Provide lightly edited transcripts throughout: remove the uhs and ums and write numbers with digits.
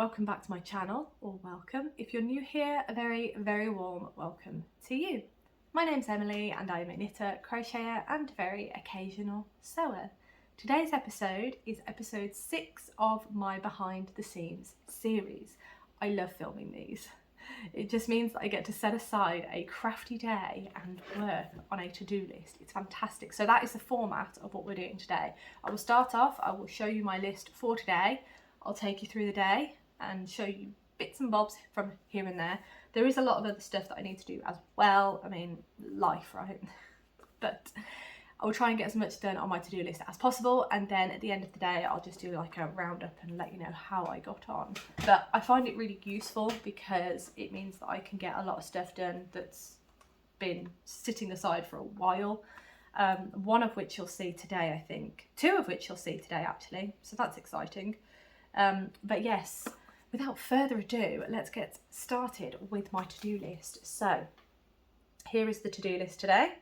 welcome back to my channel, or welcome. If you're new here, a very, very warm welcome to you. My name's Emily and I am a knitter, crocheter and very occasional sewer. Today's episode is episode 6 of my Behind the Scenes series. I love filming these. It just means that I get to set aside a crafty day and work on a to-do list. It's fantastic. So that is the format of what we're doing today. I will start off, I will show you my list for today. I'll take you through the day and show you bits and bobs from here and there. There is a lot of other stuff that I need to do as well. I mean, life, right? But I will try and get as much done on my to-do list as possible, and then at the end of the day I'll just do like a roundup and let you know how I got on. But I find it really useful because it means that I can get a lot of stuff done that's been sitting aside for a while. One of which you'll see today, I think. 2 of which you'll see today actually, so that's exciting. But yes, without further ado, let's get started with my to-do list. So here is the to-do list today.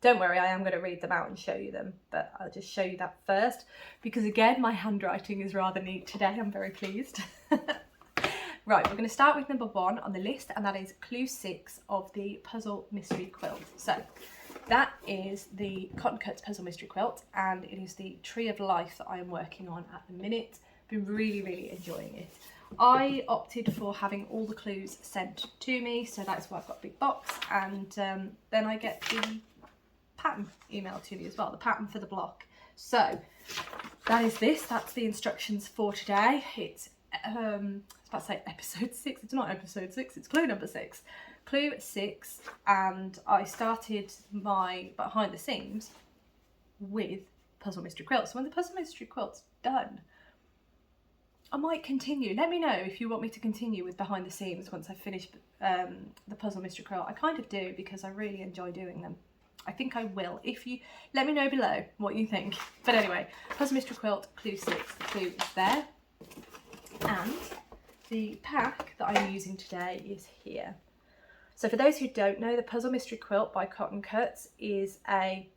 Don't worry, I am going to read them out and show you them, but I'll just show you that first because again, my handwriting is rather neat today. I'm very pleased. Right, we're going to start with number 1 on the list, and that is clue 6 of the Puzzle Mystery Quilt. So that is the Cotton Cuts Puzzle Mystery Quilt, and it is the Tree of Life that I am working on at the minute. Been really enjoying it. I opted for having all the clues sent to me, so that's why I've got a big box, and then I get the pattern emailed to me as well, the pattern for the block. So that is this, that's the instructions for today. It's I was about to say episode 6, it's not episode 6, it's clue number 6. Clue 6, and I started my behind the scenes with Puzzle Mystery Quilt. So when the Puzzle Mystery Quilt's done, I might continue. Let me know if you want me to continue with behind the scenes once I finish the Puzzle Mystery Quilt. I kind of do because I really enjoy doing them. I think I will. If you let me know below what you think. But anyway, Puzzle Mystery Quilt clue 6. The clue is there, and the pack that I'm using today is here. So for those who don't know, the Puzzle Mystery Quilt by Cotton Cuts is a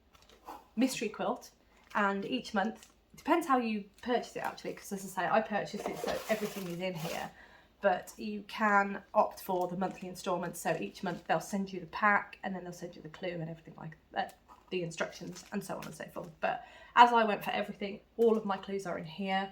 mystery quilt, and each month, it depends how you purchase it actually, because as I say, I purchased it so everything is in here, but you can opt for the monthly instalments. So each month they'll send you the pack, and then they'll send you the clue and everything like that, the instructions and so on and so forth. But as I went for everything, all of my clues are in here,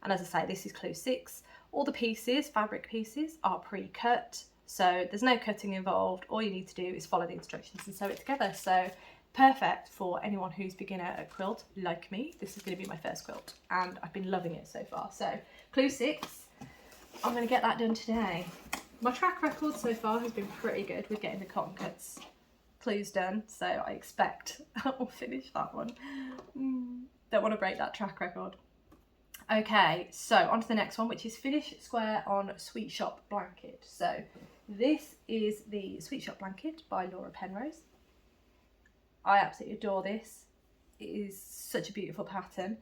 and as I say, this is clue 6. All the pieces, fabric pieces, are pre-cut, so there's no cutting involved. All you need to do is follow the instructions and sew it together. So perfect for anyone who's beginner at quilt like me. This is going to be my first quilt and I've been loving it so far. So clue 6, I'm going to get that done today. My track record so far has been pretty good with getting the Cotton Cuts clues done, so I expect I'll finish that one. Don't want to break that track record. Okay, so on to the next one, which is Finish Square on Sweet Shop Blanket. So this is the Sweet Shop Blanket by Laura Penrose. I absolutely adore this. It is such a beautiful pattern.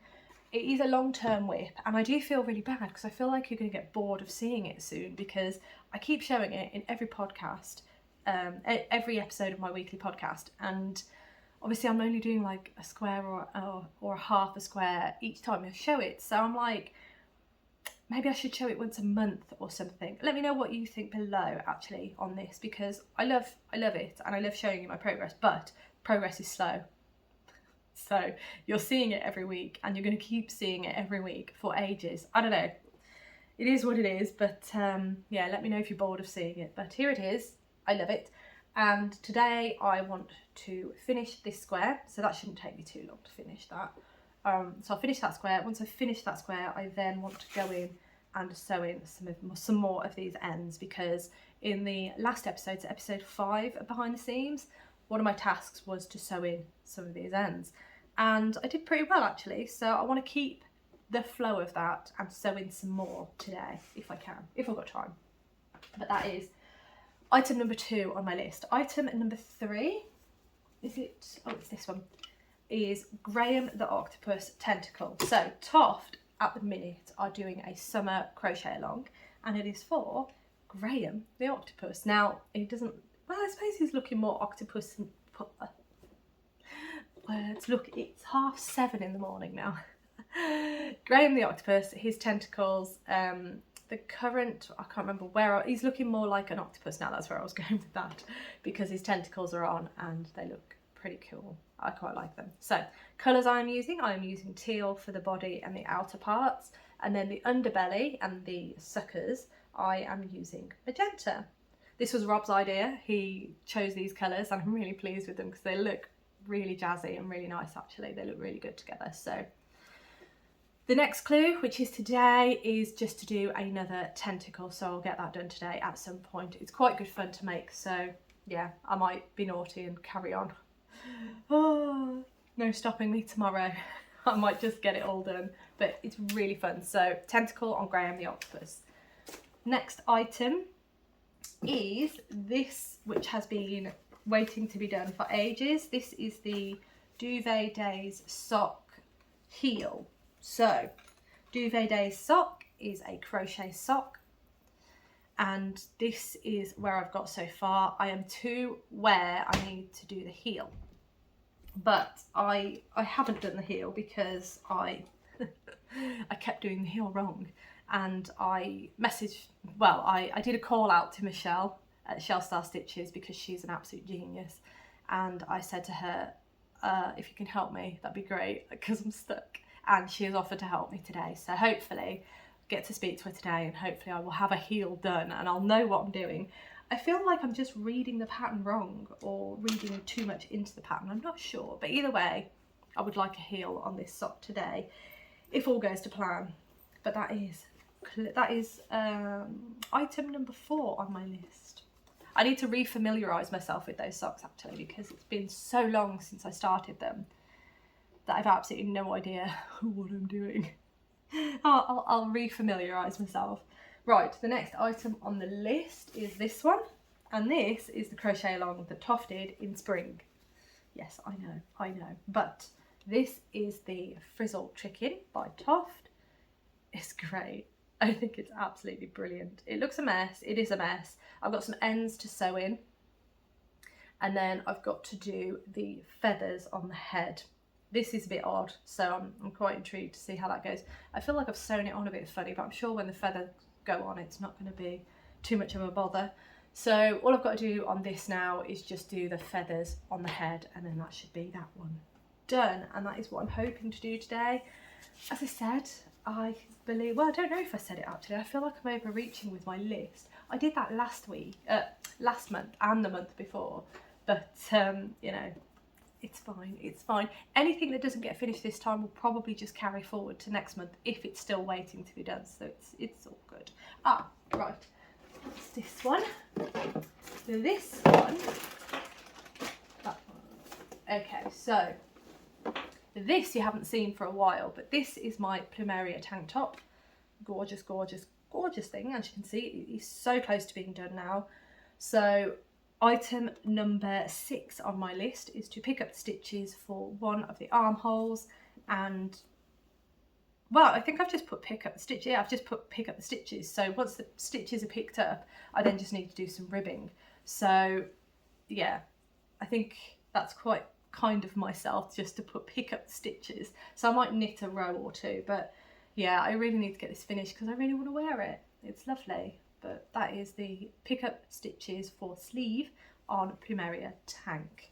It is a long-term whip, and I do feel really bad because I feel like you're going to get bored of seeing it soon because I keep showing it in every podcast, every episode of my weekly podcast, and obviously I'm only doing like a square or half a square each time I show it. So I'm like, maybe I should show it once a month or something. Let me know what you think below actually on this, because I love it and I love showing you my progress, but progress is slow. So you're seeing it every week and you're going to keep seeing it every week for ages. I don't know. It is what it is, but yeah, let me know if you're bored of seeing it. But here it is. I love it. And today I want to finish this square, so that shouldn't take me too long to finish that. So I'll finish that square. Once I've finished that square, I then want to go in and sew in some more of these ends, because in the last episode, so episode 5 of Behind the Scenes, one of my tasks was to sew in some of these ends. And I did pretty well actually, so I want to keep the flow of that and sew in some more today, if I can, if I've got time. But that is item number 2 on my list. Item number 3, is it? Oh, it's this one. Is Graeme the Octopus Tentacle. So Toft at the minute are doing a summer crochet along, and it is for Graeme the Octopus. Now it doesn't, well, I suppose he's looking more octopus than words. Look, it's 7:30 in the morning now. Graeme the Octopus, his tentacles, the current, I can't remember where, he's looking more like an octopus now, that's where I was going with that, because his tentacles are on and they look pretty cool. I quite like them. So colours I'm using teal for the body and the outer parts, and then the underbelly and the suckers I am using magenta. This was Rob's idea. He chose these colours and I'm really pleased with them because they look really jazzy and really nice actually. They look really good together. So the next clue, which is today, is just to do another tentacle. So I'll get that done today at some point. It's quite good fun to make. So yeah, I might be naughty and carry on. Oh, no stopping me tomorrow. I might just get it all done, but it's really fun. So tentacle on Graeme the Octopus. Next item is this, which has been waiting to be done for ages. This is the Duvet Days sock heel. So Duvet Days sock is a crochet sock, and this is where I've got so far. I am to where I need to do the heel, but I haven't done the heel because I kept doing the heel wrong. And I messaged, well, I did a call out to Michelle at Shell Star Stitches because she's an absolute genius, and I said to her, if you can help me, that'd be great because I'm stuck. And she has offered to help me today, so hopefully I'll get to speak to her today and hopefully I will have a heel done and I'll know what I'm doing. I feel like I'm just reading the pattern wrong or reading too much into the pattern, I'm not sure, but either way I would like a heel on this sock today if all goes to plan. But that is item number 4 on my list. I need to re-familiarise myself with those socks actually because it's been so long since I started them that I've absolutely no idea what I'm doing. I'll re-familiarise myself. Right, the next item on the list is this one, and this is the crochet along that Toff did in spring. Yes, I know, but this is the Frizzle Chicken by Toft. It's great. I think it's absolutely brilliant. It looks a mess. It is a mess. I've got some ends to sew in, and then I've got to do the feathers on the head. This is a bit odd, so I'm quite intrigued to see how that goes. I feel like I've sewn it on a bit funny, but I'm sure when the feathers go on, it's not going to be too much of a bother. So all I've got to do on this now is just do the feathers on the head, and then that should be that one done. And that is what I'm hoping to do today. As I said, I believe, well, I don't know if I said it actually. I feel like I'm overreaching with my list. I did that last month and the month before, but you know, it's fine, it's fine. Anything that doesn't get finished this time will probably just carry forward to next month if it's still waiting to be done, so it's all good. Ah, right, that's this one. This one, that one. Okay, so this you haven't seen for a while, but this is my Plumeria tank top. Gorgeous, gorgeous, gorgeous thing. As you can see, it's so close to being done now. So item number 6 on my list is to pick up the stitches for one of the armholes, and well, I think I've just put pick up the stitch. Yeah, I've just put pick up the stitches. So once the stitches are picked up, I then just need to do some ribbing. So yeah, I think that's quite kind of myself just to put pick up the stitches. So I might knit a row or two, but yeah, I really need to get this finished because I really want to wear it. It's lovely. But that is the pick up stitches for sleeve on Plumeria Tank.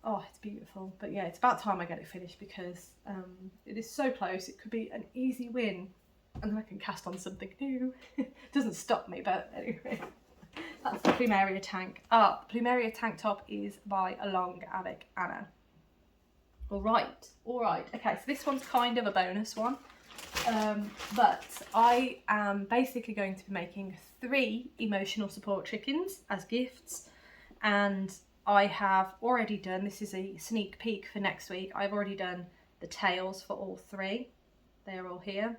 Oh, it's beautiful. But yeah, it's about time I get it finished because it is so close. It could be an easy win, and then I can cast on something new. It doesn't stop me, but anyway. That's the Plumeria Tank. Plumeria Tank top is by Along Avec Anna. All right. Okay, so this one's kind of a bonus one. But I am basically going to be making 3 emotional support chickens as gifts, and I have already done, this is a sneak peek for next week, I've already done the tails for all 3. They're all here.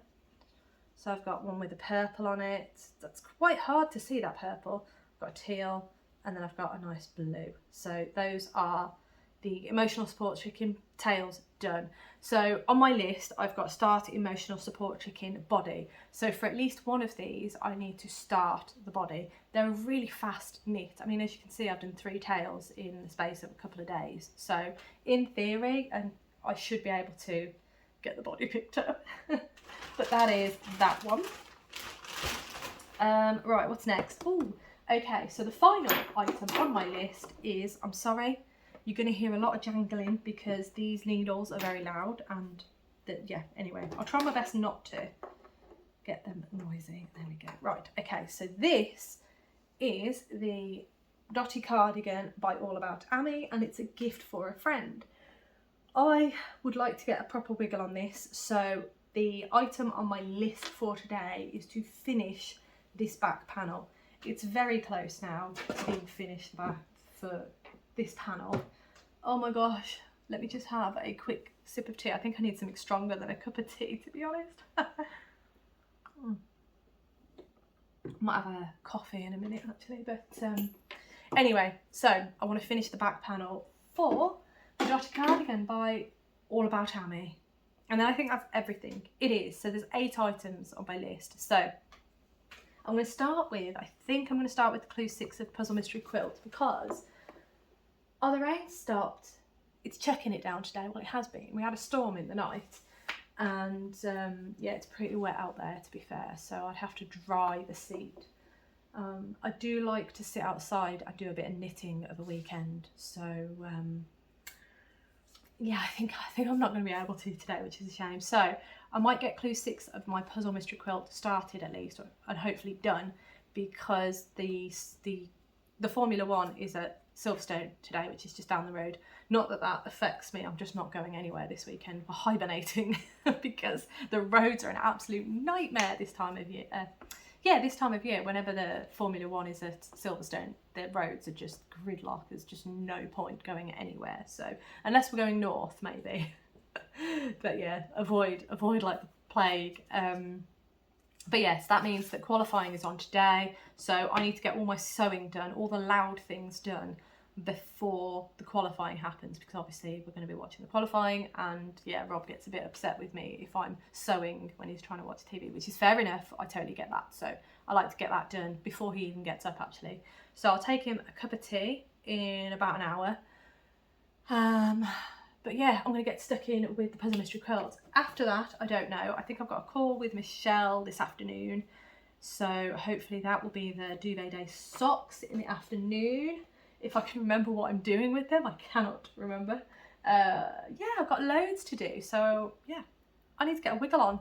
So I've got one with a purple on it. That's quite hard to see, that purple. I've got a teal, and then I've got a nice blue. So those are the emotional support chicken tails done. So on my list, I've got start emotional support chicken body. So for at least one of these, I need to start the body. They're a really fast knit. I mean, as you can see, I've done 3 tails in the space of a couple of days. So in theory, and I should be able to get the body picked up. But that is that one. Right, what's next? Ooh, okay, so the final item on my list is, I'm sorry, you're going to hear a lot of jangling because these needles are very loud and, yeah, anyway, I'll try my best not to get them noisy. There we go. Right, okay, so this is the Dotty Cardigan by All About Amy, and it's a gift for a friend. I would like to get a proper wiggle on this, so the item on my list for today is to finish this back panel. It's very close now to being finished for this panel. Oh my gosh, let me just have a quick sip of tea. I think I need something stronger than a cup of tea, to be honest. Might have a coffee in a minute actually, but anyway, so I want to finish the back panel for the Dotty Cardigan by All About Amy. And then I think that's everything. It is. So there's 8 items on my list. So I'm going to start with, I think I'm going to start with the Clue 6 of Puzzle Mystery Quilt because, oh, the rain stopped. It's chucking it down today. Well, it has been. We had a storm in the night. And yeah, it's pretty wet out there, to be fair, so I'd have to dry the seat. I do like to sit outside. I do a bit of knitting at the weekend, so yeah, I think I'm not going to be able to today, which is a shame. So I might get Clue 6 of my Puzzle Mystery Quilt started at least, and hopefully done, because the Formula 1 is at Silverstone today, which is just down the road. Not that that affects me, I'm just not going anywhere this weekend for hibernating because the roads are an absolute nightmare this time of year. Yeah, this time of year, whenever the Formula 1 is at Silverstone, the roads are just gridlock. There's just no point going anywhere. So unless we're going north, maybe. But yeah, avoid like the plague. But yes, that means that qualifying is on today. So I need to get all my sewing done, all the loud things done before the qualifying happens, because obviously we're going to be watching the qualifying, and yeah, Rob gets a bit upset with me if I'm sewing when he's trying to watch TV, which is fair enough. I totally get that. So I like to get that done before he even gets up, actually. So I'll take him a cup of tea in about an hour. But yeah, I'm going to get stuck in with the Puzzle Mystery Quilt. After that, I don't know. I think I've got a call with Michelle this afternoon. So hopefully that will be the Duvet Day socks in the afternoon. If I can remember what I'm doing with them, I cannot remember. Yeah, I've got loads to do. So yeah, I need to get a wiggle on.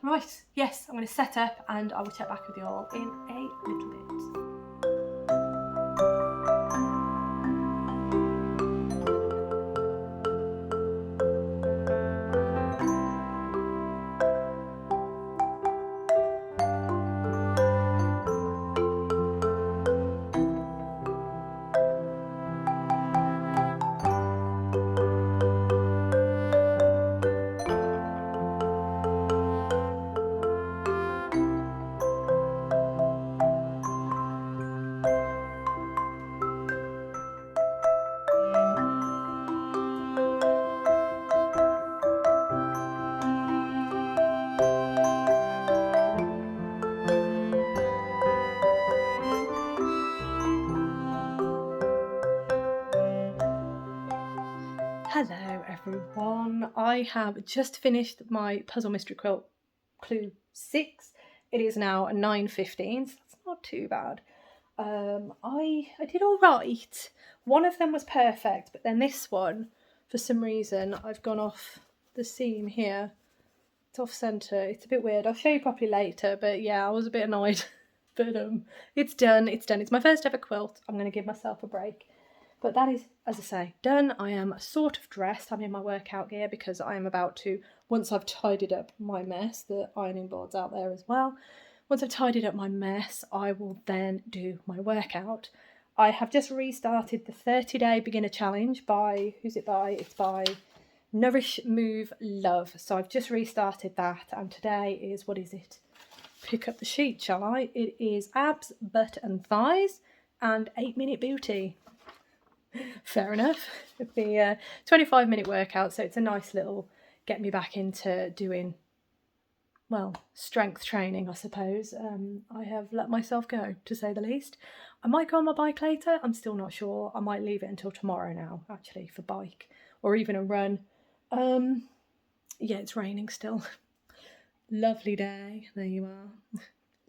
Right, yes, I'm going to set up and I will check back with you all in a little bit. Hello everyone, I have just finished my Puzzle Mystery Quilt Clue 6. It is now 9:15, so that's not too bad. I did all right. One of them was perfect, but then this one, for some reason, I've gone off the seam here. It's off centre. It's a bit weird. I'll show you properly later, but yeah, I was a bit annoyed. But it's done. It's done. It's my first ever quilt. I'm going to give myself a break. But that is, as I say, done. I am sort of dressed. I'm in my workout gear because I am about to, once I've tidied up my mess, the ironing board's out there as well. Once I've tidied up my mess, I will then do my workout. I have just restarted the 30-day beginner challenge by, who's it by? It's by Nourish, Move, Love. So I've just restarted that, and today is, what is it? Pick up the sheet, shall I? It is abs, butt and thighs and 8-minute booty. Fair enough. It'd be a 25-minute workout, so it's a nice little get me back into doing, well, strength training, I suppose. I have let myself go, to say the least. I might go on my bike later. I'm still not sure. I might leave it until tomorrow now, actually, for bike or even a run. Yeah, it's raining still. Lovely day. There you are.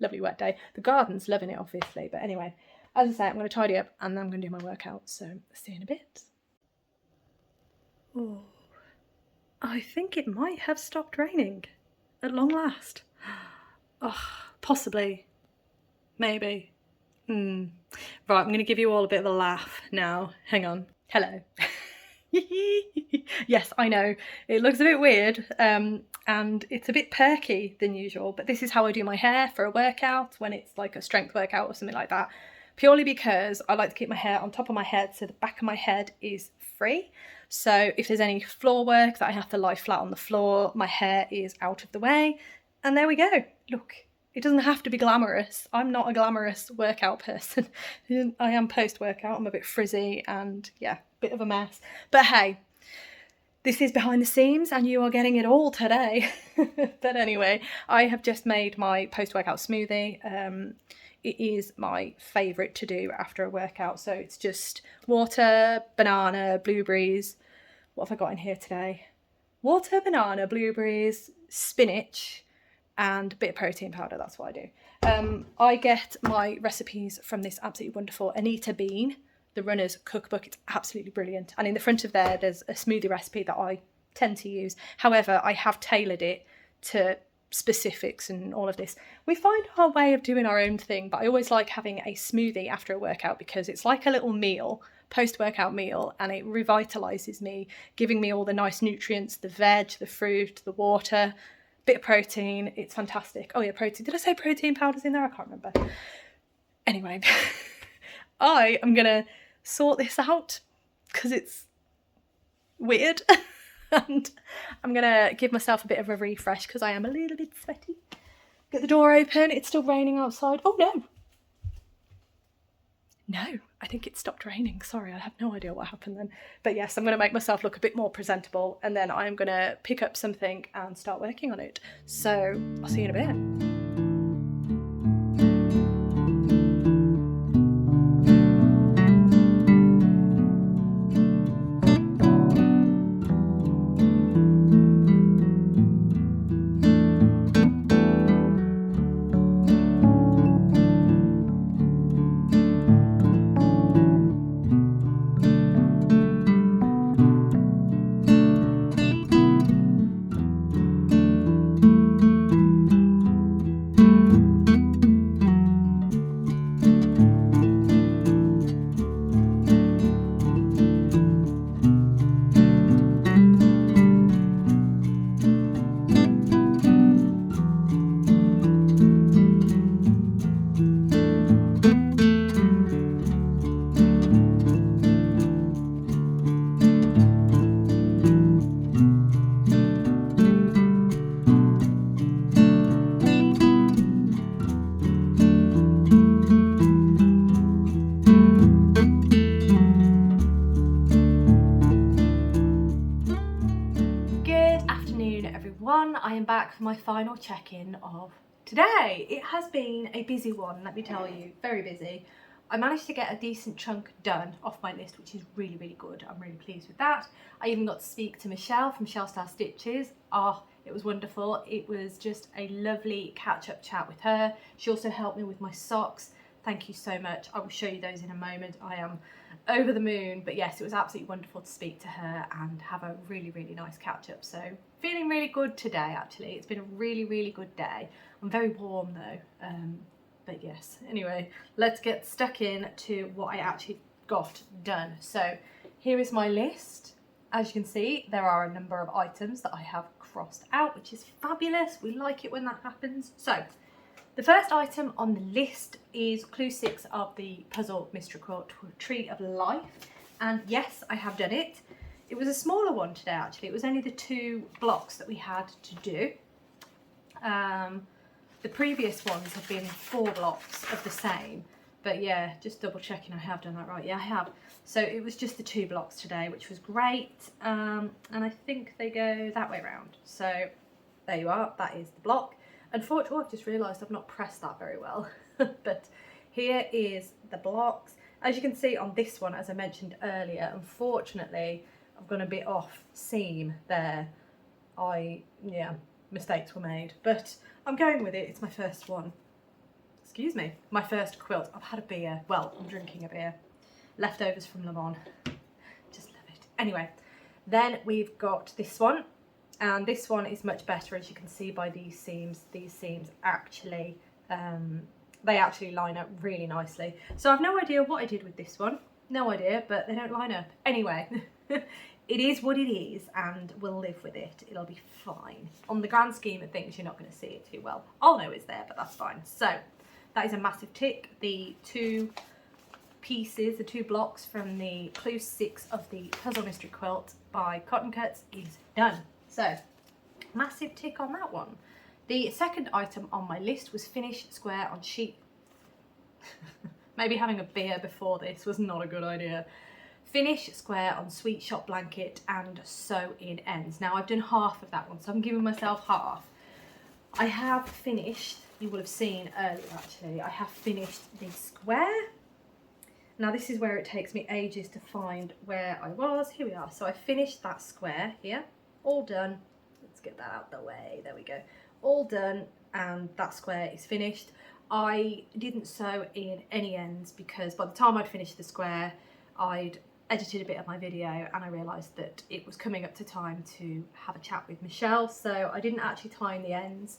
lovely wet day. The garden's loving it, obviously. But anyway, as I say, I'm going to tidy up and then I'm going to do my workout. So see you in a bit. Oh, I think it might have stopped raining at long last. Oh, possibly. Maybe. Right, I'm going to give you all a bit of a laugh now. Hang on. Hello. Yes, I know. It looks a bit weird and it's a bit perky than usual, but this is how I do my hair for a workout when it's like a strength workout or something like that. Purely because I like to keep my hair on top of my head so the back of my head is free. So if there's any floor work that I have to lie flat on the floor, my hair is out of the way. And there we go. Look, it doesn't have to be glamorous. I'm not a glamorous workout person. I am post-workout. I'm a bit frizzy and yeah, bit of a mess. But hey, this is behind the scenes and you are getting it all today. But anyway, I have just made my post-workout smoothie. It is my favourite to do after a workout. So it's just water, banana, blueberries. What have I got in here today? Water, banana, blueberries, spinach, and a bit of protein powder. That's what I do. I get my recipes from this absolutely wonderful Anita Bean, the Runner's Cookbook. It's absolutely brilliant. And in the front of there's a smoothie recipe that I tend to use. However, I have tailored it to specifics and all of this. We find our way of doing our own thing, but I always like having a smoothie after a workout because it's like a little meal, post-workout meal, and it revitalizes me, giving me all the nice nutrients, the veg, the fruit, the water, bit of protein. It's fantastic. Oh yeah, protein. Did I say protein powder's in there? I can't remember. Anyway, I am gonna sort this out because it's weird. And I'm gonna give myself a bit of a refresh because I am a little bit sweaty. Get the door open. It's still raining outside. Oh no. No, I think it stopped raining. Sorry, I have no idea what happened then. But yes, I'm going to make myself look a bit more presentable and then I'm going to pick up something and start working on it. So I'll see you in a bit. I am back for my final check-in of today. It has been a busy one, let me tell you, very busy. I managed to get a decent chunk done off my list, which is really, really good. I'm really pleased with that. I even got to speak to Michelle from Shell Star Stitches. Oh, it was wonderful. It was just a lovely catch-up chat with her. She also helped me with my socks. Thank you so much. I will show you those in a moment. I am over the moon, but yes, it was absolutely wonderful to speak to her and have a really, really nice catch up. So feeling really good today, actually. It's been a really, really good day. I'm very warm though, but yes. Anyway, let's get stuck in to what I actually got done. So here is my list. As you can see, there are a number of items that I have crossed out, which is fabulous. We like it when that happens. So the first item on the list is clue 6 of the puzzle mystery quilt Tree of Life. And yes, I have done it. It was a smaller one today, actually. It was only the 2 blocks that we had to do. The previous ones have been 4 blocks of the same. But yeah, just double checking I have done that right. Yeah, I have. So it was just the 2 blocks today, which was great. And I think they go that way around. So there you are. That is the block. Unfortunately, I've just realised I've not pressed that very well. But here is the blocks. As you can see on this one, as I mentioned earlier, unfortunately, I've gone a bit off seam there. Yeah, mistakes were made. But I'm going with it. It's my first one. excuse me, my first quilt. I've had a beer. Well, I'm drinking a beer. Leftovers from Le Mans. Just love it. Anyway, then we've got this one. And this one is much better, as you can see by these seams. These seams actually, they actually line up really nicely. So I've no idea what I did with this one. No idea, but they don't line up. Anyway, it is what it is, and we'll live with it. It'll be fine. On the grand scheme of things, you're not going to see it too well. I'll know it's there, but that's fine. So that is a massive tick. The two pieces, the two blocks from the Clue 6 of the Puzzle Mystery Quilt by Cotton Cuts is done. So, massive tick on that one. The second item on my list was finish square on sheet. Maybe having a beer before this was not a good idea. Finish square on sweet shop blanket and sew in ends. Now I've done half of that one, so I'm giving myself half. I have finished, you will have seen earlier actually, I have finished the square. Now this is where it takes me ages to find where I was. Here we are. So I finished that square here. All done. Let's get that out the way. There we go. All done, and that square is finished. I didn't sew in any ends because by the time I'd finished the square, I'd edited a bit of my video and I realised that it was coming up to time to have a chat with Michelle, so I didn't actually tie in the ends.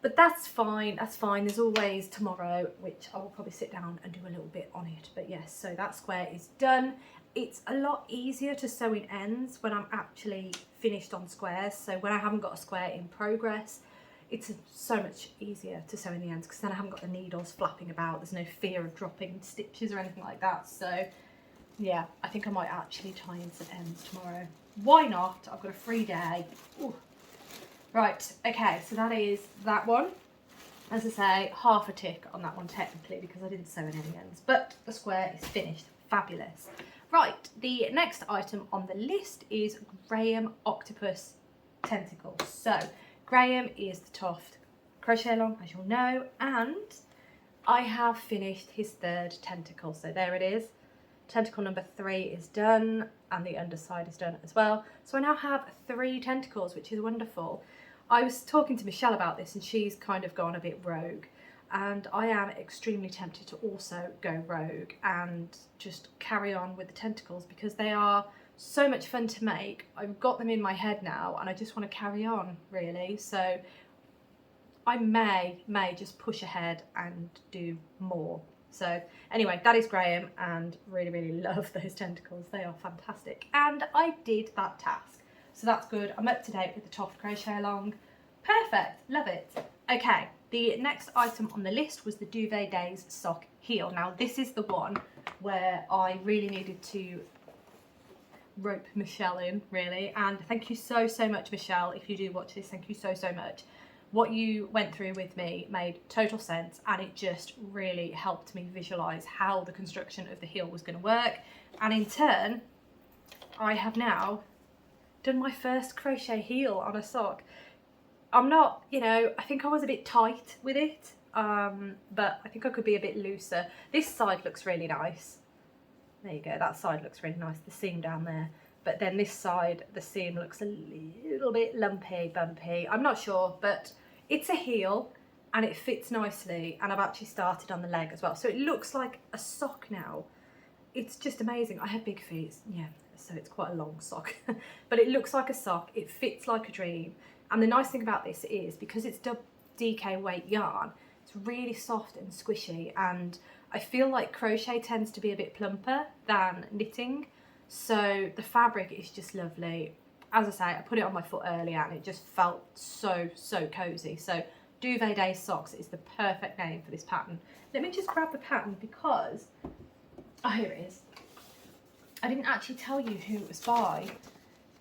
But that's fine, that's fine. There's always tomorrow, which I will probably sit down and do a little bit on it. But yes, so that square is done. It's a lot easier to sew in ends when I'm actually finished on squares. So when I haven't got a square in progress, it's so much easier to sew in the ends because then I haven't got the needles flapping about. There's no fear of dropping stitches or anything like that. So yeah, I think I might actually tie in some ends tomorrow. Why not? I've got a free day. Ooh. Right, okay, so that is that one. As I say, half a tick on that one technically because I didn't sew in any ends, but the square is finished. Fabulous. Right, the next item on the list is Graeme Octopus tentacles. So Graeme is the Toft crochet along, as you'll know, and I have finished his third tentacle. So there it is. Tentacle number 3 is done and the underside is done as well. So I now have 3 tentacles, which is wonderful. I was talking to Michelle about this and she's kind of gone a bit rogue, and I am extremely tempted to also go rogue and just carry on with the tentacles because they are so much fun to make. I've got them in my head now and I just want to carry on really. So I may just push ahead and do more. So anyway, that is Graeme, and really love those tentacles. They are fantastic. And I did that task. So that's good. I'm up to date with the Toft crochet along. Perfect. Love it. Okay, the next item on the list was the Duvet Days sock heel. Now this is the one where I really needed to rope Michelle in, really. And thank you so much, Michelle. If you do watch this, thank you so much. What you went through with me made total sense, and it just really helped me visualise how the construction of the heel was going to work. And in turn, I have now done my first crochet heel on a sock. I'm not, you know, I think I was a bit tight with it, but I think I could be a bit looser. This side looks really nice. There you go, that side looks really nice, the seam down there. But then this side, the seam looks a little bit lumpy, bumpy. I'm not sure, but it's a heel and it fits nicely, and I've actually started on the leg as well. So it looks like a sock now. It's just amazing. I have big feet, yeah, so it's quite a long sock. But it looks like a sock, it fits like a dream. And the nice thing about this is, because it's DK weight yarn, it's really soft and squishy, and I feel like crochet tends to be a bit plumper than knitting. So the fabric is just lovely. As I say, I put it on my foot earlier and it just felt so cozy. So Duvet Days socks is the perfect name for this pattern. Let me just grab the pattern because, oh, here it is. I didn't actually tell you who it was by,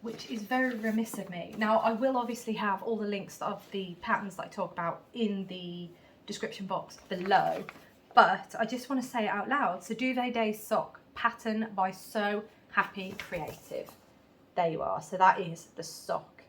which is very remiss of me. Now I will obviously have all the links of the patterns that I talk about in the description box below, but I just want to say it out loud. So Duvet Days sock pattern by So Happy Creative. There you are. So that is the sock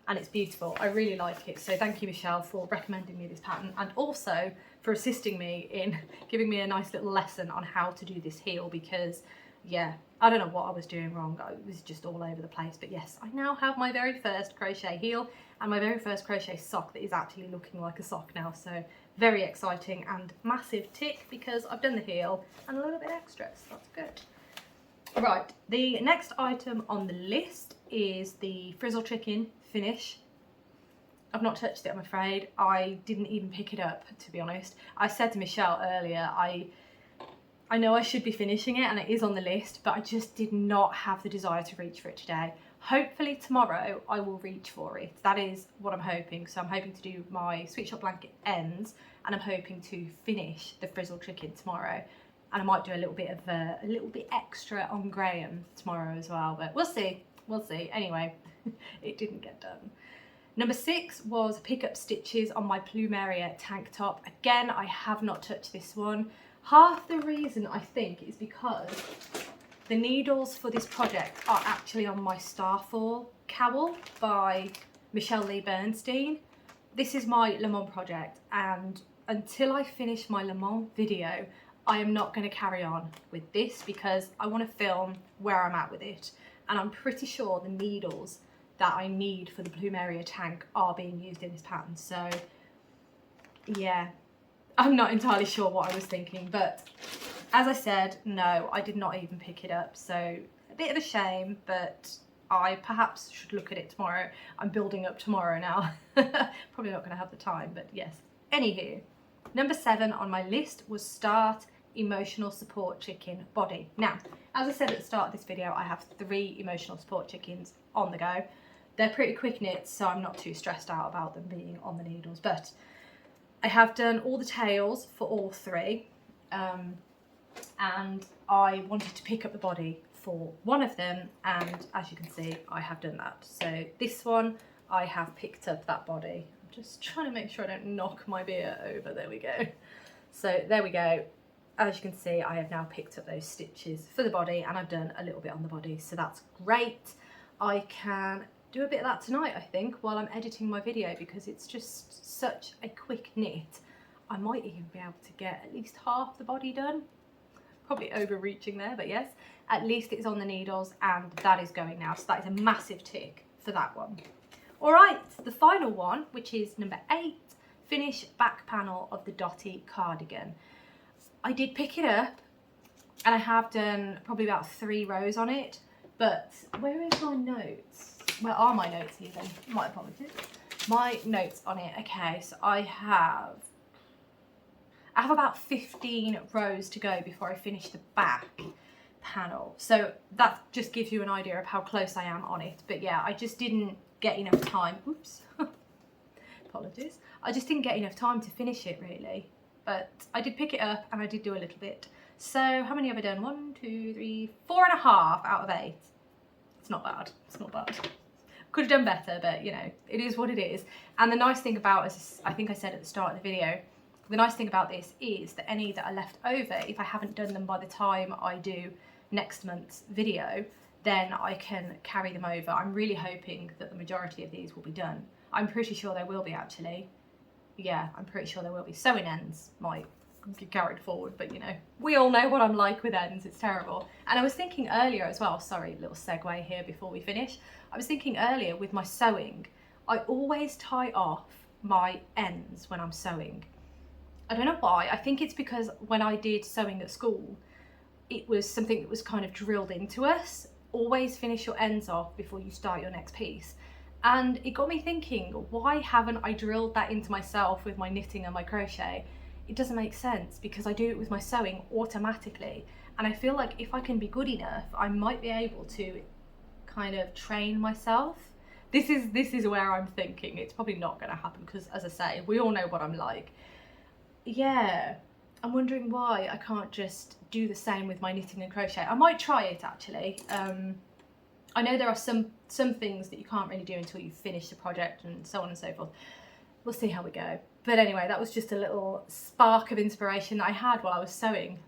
and it's beautiful. I really like it. So thank you, Michelle, for recommending me this pattern, and also for assisting me in giving me a nice little lesson on how to do this heel, because yeah, I don't know what I was doing wrong. It was just all over the place. But yes, I now have my very first crochet heel and my very first crochet sock that is actually looking like a sock now. So very exciting and massive tick because I've done the heel and a little bit extra, so that's good. Right, the next item on the list is the Frizzle chicken finish. I've not touched it, I'm afraid. I didn't even pick it up, to be honest. I said to Michelle earlier, I know I should be finishing it and it is on the list, but I just did not have the desire to reach for it today. Hopefully tomorrow I will reach for it. That is what I'm hoping. So I'm hoping to do my Sweet Shop blanket ends and I'm hoping to finish the Frizzle chicken tomorrow. And I might do a little bit extra on Graeme tomorrow as well, but we'll see. We'll see. Anyway, it didn't get done. Number 6 was pick up stitches on my Plumeria tank top. Again, I have not touched this one. Half the reason I think is because the needles for this project are actually on my Starfall cowl by Michelle Lee Bernstein. This is my Le Mans project, and until I finish my Le Mans video, I am not going to carry on with this because I want to film where I'm at with it. And I'm pretty sure the needles that I need for the Plumeria tank are being used in this pattern. So yeah, I'm not entirely sure what I was thinking, but as I said, no, I did not even pick it up. So a bit of a shame, but I perhaps should look at it tomorrow. I'm building up tomorrow now. Probably not going to have the time, but yes. Anywho, number 7 on my list was start emotional support chicken body. Now, as I said at the start of this video, I have 3 emotional support chickens on the go. They're pretty quick knits, so I'm not too stressed out about them being on the needles, but I have done all the tails for all 3, and I wanted to pick up the body for one of them, and as you can see, I have done that. So this one, I have picked up that body. I'm just trying to make sure I don't knock my beer over. There we go. So there we go. As you can see, I have now picked up those stitches for the body, and I've done a little bit on the body, so that's great. I can do a bit of that tonight, I think, while I'm editing my video, because it's just such a quick knit. I might even be able to get at least half the body done. Probably overreaching there, but yes, at least it's on the needles and that is going now. So that is a massive tick for that one. All right, the final one, which is number 8, finish back panel of the Dotty Cardigan. I did pick it up and I have done probably about 3 rows on it, but where is my notes? Where are my notes even? My apologies. My notes on it. Okay, so I have about 15 rows to go before I finish the back panel. So that just gives you an idea of how close I am on it. But yeah, I just didn't get enough time. Oops. Apologies. I just didn't get enough time to finish it really. But I did pick it up and I did do a little bit. So how many have I done? 1, 2, 3, 4.5 out of 8. It's not bad. It's not bad. Could have done better, but you know, it is what it is. And the nice thing about, as I think I said at the start of the video, the nice thing about this is that any that are left over, if I haven't done them by the time I do next month's video, then I can carry them over. I'm really hoping that the majority of these will be done. I'm pretty sure they will be actually. Yeah, I'm pretty sure there will be. Sewing ends might get carried forward, but you know, we all know what I'm like with ends, it's terrible. And I was thinking earlier as well, sorry, little segue here before we finish. I was thinking earlier with my sewing, I always tie off my ends when I'm sewing. I don't know why. I think it's because when I did sewing at school, it was something that was kind of drilled into us. Always finish your ends off before you start your next piece. And it got me thinking, why haven't I drilled that into myself with my knitting and my crochet? It doesn't make sense because I do it with my sewing automatically. And I feel like if I can be good enough, I might be able to kind of train myself. This is where I'm thinking it's probably not going to happen because, as I say, we all know what I'm like. Yeah, I'm wondering why I can't just do the same with my knitting and crochet. I might try it actually. I know there are some things that you can't really do until you finish the project and so on and so forth. We'll see how we go. But anyway, that was just a little spark of inspiration that I had while I was sewing.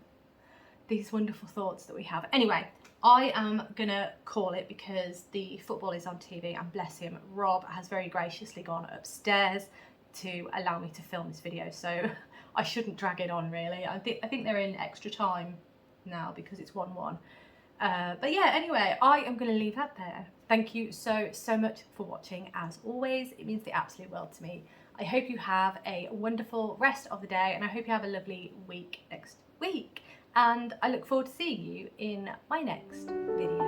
These wonderful thoughts that we have. Anyway, I am gonna call it because the football is on TV and bless him, Rob has very graciously gone upstairs to allow me to film this video. So I shouldn't drag it on really. I think they're in extra time now because it's 1-1. But yeah, anyway, I am going to leave that there. Thank you so much for watching. As always, it means the absolute world to me. I hope you have a wonderful rest of the day, and I hope you have a lovely week next week. And I look forward to seeing you in my next video.